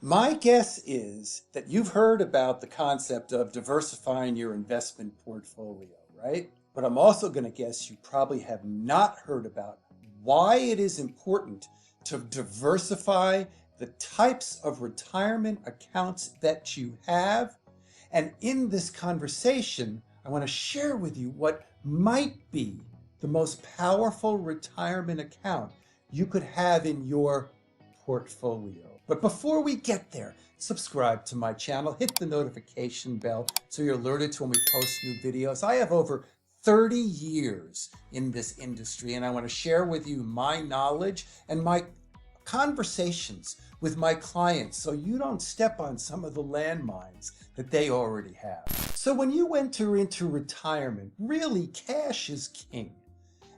My guess is that you've heard about the concept of diversifying your investment portfolio, right? But I'm also going to guess you probably have not heard about why it is important to diversify the types of retirement accounts that you have. And in this conversation, I want to share with you what might be the most powerful retirement account you could have in your portfolio. But before we get there, subscribe to my channel, hit the notification bell so you're alerted to when we post new videos. I have over 30 years in this industry, and I want to share with you my knowledge and my conversations with my clients so you don't step on some of the landmines that they already have. So when you enter into retirement, really cash is king.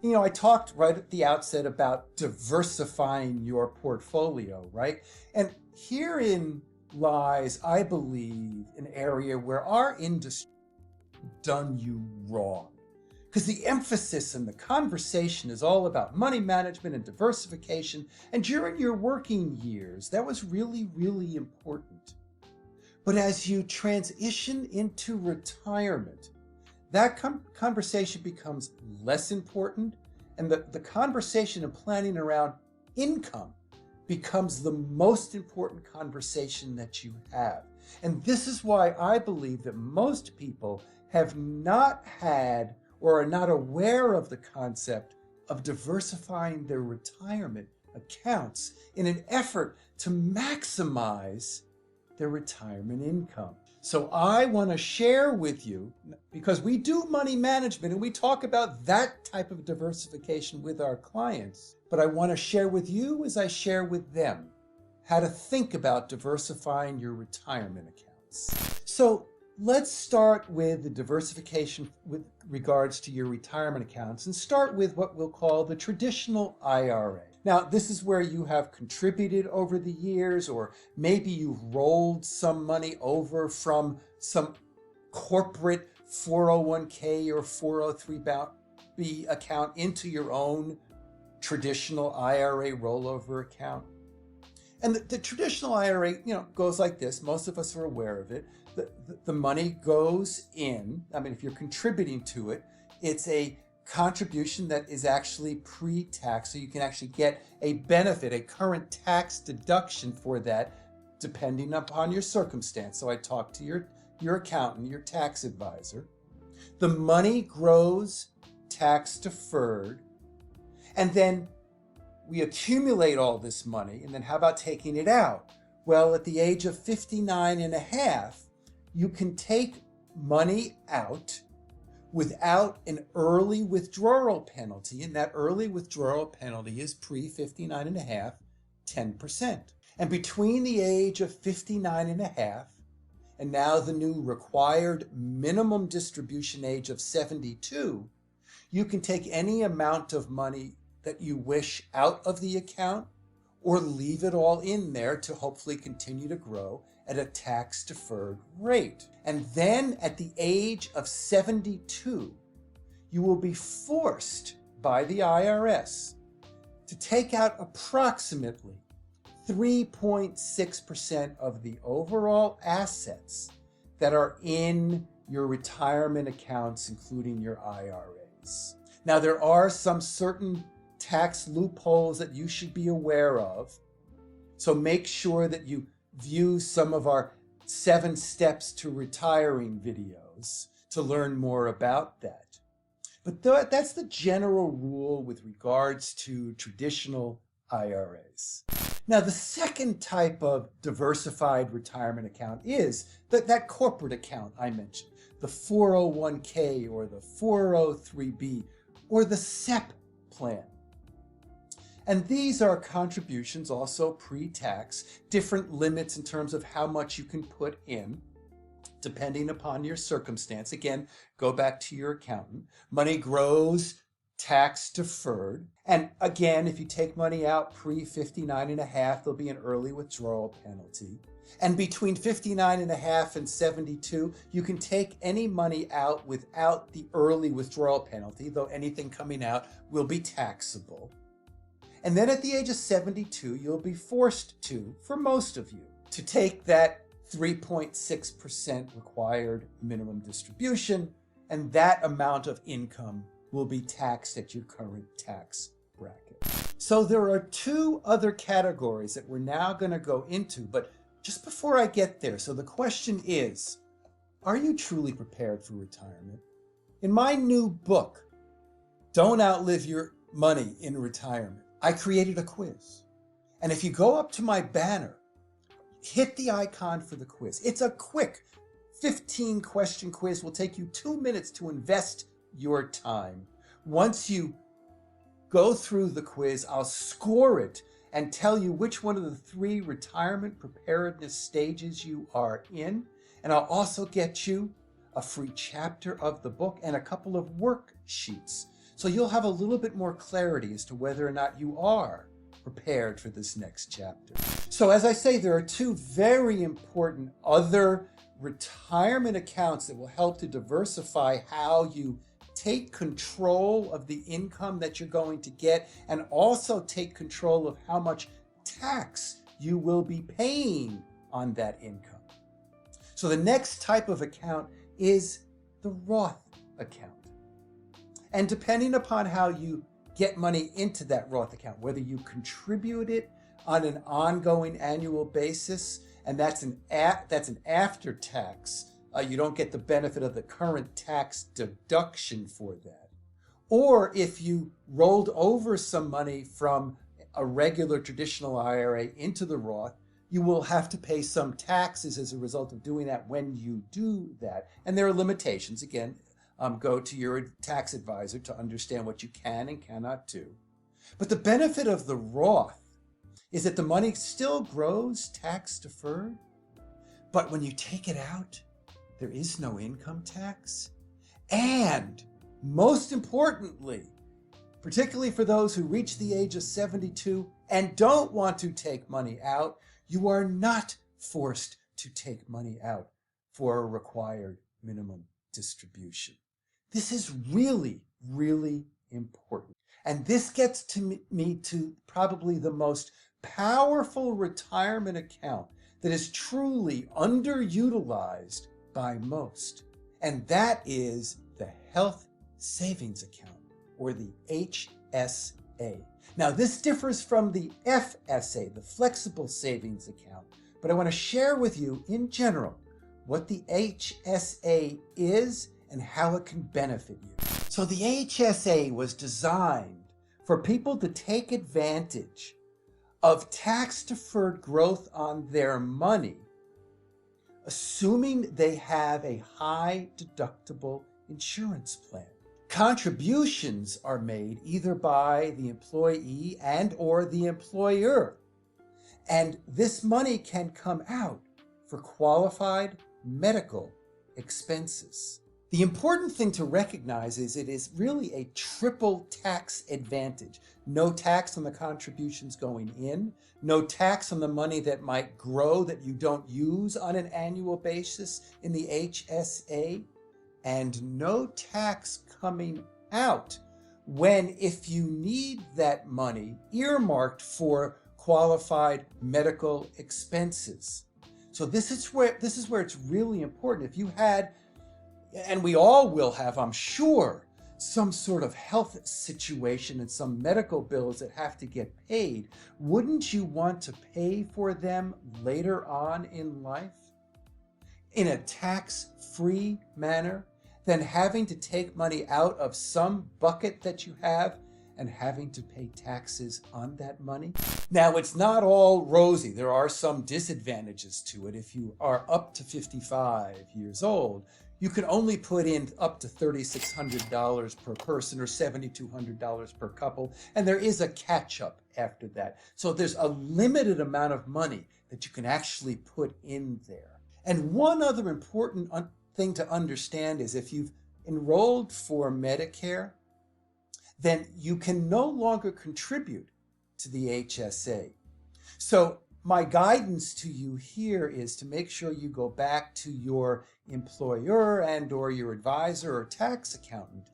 You know, I talked right at the outset about diversifying your portfolio, right? And herein lies, I believe, an area where our industry has done you wrong. Because the emphasis in the conversation is all about money management and diversification. And during your working years, that was really, really important. But as you transition into retirement, that conversation becomes less important, and the conversation and planning around income becomes the most important conversation that you have. And this is why I believe that most people have not had or are not aware of the concept of diversifying their retirement accounts in an effort to maximize their retirement income. So I want to share with you, because we do money management and we talk about that type of diversification with our clients, but I want to share with you as I share with them how to think about diversifying your retirement accounts. So let's start with the diversification with regards to your retirement accounts and start with what we'll call the traditional IRA. Now, this is where you have contributed over the years, or maybe you've rolled some money over from some corporate 401k or 403b account into your own traditional IRA rollover account. And the traditional IRA, goes like this. Most of us are aware of it. The money goes in. I mean, if you're contributing to it, it's a contribution that is actually pre-tax, so you can actually get a benefit, a current tax deduction for that, depending upon your circumstance. So I talked to your accountant, your tax advisor. The money grows tax deferred, and then we accumulate all this money, and then how about taking it out? Well, at the age of 59 and a half, you can take money out without an early withdrawal penalty, and that early withdrawal penalty is pre-59 and a half, 10%. And between the age of 59 and a half and now the new required minimum distribution age of 72, you can take any amount of money that you wish out of the account or leave it all in there to hopefully continue to grow at a tax-deferred rate. And then at the age of 72, you will be forced by the IRS to take out approximately 3.6% of the overall assets that are in your retirement accounts, including your IRAs. Now, there are some certain tax loopholes that you should be aware of. So make sure that you view some of our 7 steps to retiring videos to learn more about that. But that's the general rule with regards to traditional IRAs. Now, the second type of diversified retirement account is that corporate account I mentioned, the 401k or the 403b or the SEP plan. And these are contributions, also pre-tax, different limits in terms of how much you can put in, depending upon your circumstance. Again, go back to your accountant. Money grows tax deferred. And again, if you take money out pre-59 and a half, there'll be an early withdrawal penalty. And between 59 and a half and 72, you can take any money out without the early withdrawal penalty, though anything coming out will be taxable. And then at the age of 72, you'll be forced to, for most of you, to take that 3.6% required minimum distribution, and that amount of income will be taxed at your current tax bracket. So there are two other categories that we're now going to go into, but just before I get there, so the question is, are you truly prepared for retirement? In my new book, Don't Outlive Your Money in Retirement, I created a quiz. And if you go up to my banner, hit the icon for the quiz. It's a quick 15-question quiz. Will take you 2 minutes to invest your time. Once you go through the quiz, I'll score it and tell you which one of the 3 retirement preparedness stages you are in. And I'll also get you a free chapter of the book and a couple of worksheets. So you'll have a little bit more clarity as to whether or not you are prepared for this next chapter. So as I say, there are 2 very important other retirement accounts that will help to diversify how you take control of the income that you're going to get and also take control of how much tax you will be paying on that income. So the next type of account is the Roth account. And depending upon how you get money into that Roth account, whether you contribute it on an ongoing annual basis, and that's an after tax, you don't get the benefit of the current tax deduction for that. Or if you rolled over some money from a regular traditional IRA into the Roth, you will have to pay some taxes as a result of doing that when you do that. And there are limitations. Again, go to your tax advisor to understand what you can and cannot do. But the benefit of the Roth is that the money still grows tax deferred, but when you take it out, there is no income tax. And most importantly, particularly for those who reach the age of 72 and don't want to take money out, you are not forced to take money out for a required minimum distribution. This is really, really important. And this gets to me to probably the most powerful retirement account that is truly underutilized by most. And that is the health savings account, or the HSA. Now, this differs from the FSA, the flexible savings account, but I want to share with you in general what the HSA is and how it can benefit you. So the HSA was designed for people to take advantage of tax-deferred growth on their money, assuming they have a high deductible insurance plan. Contributions are made either by the employee and or the employer, and this money can come out for qualified medical expenses. The important thing to recognize is it is really a triple tax advantage. No tax on the contributions going in, no tax on the money that might grow that you don't use on an annual basis in the HSA, and no tax coming out when, if you need that money earmarked for qualified medical expenses. So this is where it's really important. If you had, and we all will have, I'm sure, some sort of health situation and some medical bills that have to get paid, wouldn't you want to pay for them later on in life in a tax-free manner than having to take money out of some bucket that you have and having to pay taxes on that money? Now, it's not all rosy. There are some disadvantages to it. If you are up to 55 years old, you can only put in up to $3,600 per person or $7,200 per couple, and there is a catch-up after that. So there's a limited amount of money that you can actually put in there. And one other important thing to understand is if you've enrolled for Medicare, then you can no longer contribute to the HSA. So my guidance to you here is to make sure you go back to your employer and or your advisor or tax accountant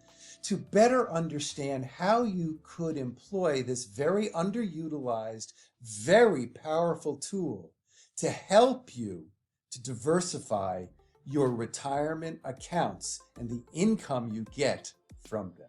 to better understand how you could employ this very underutilized, very powerful tool to help you to diversify your retirement accounts and the income you get from them.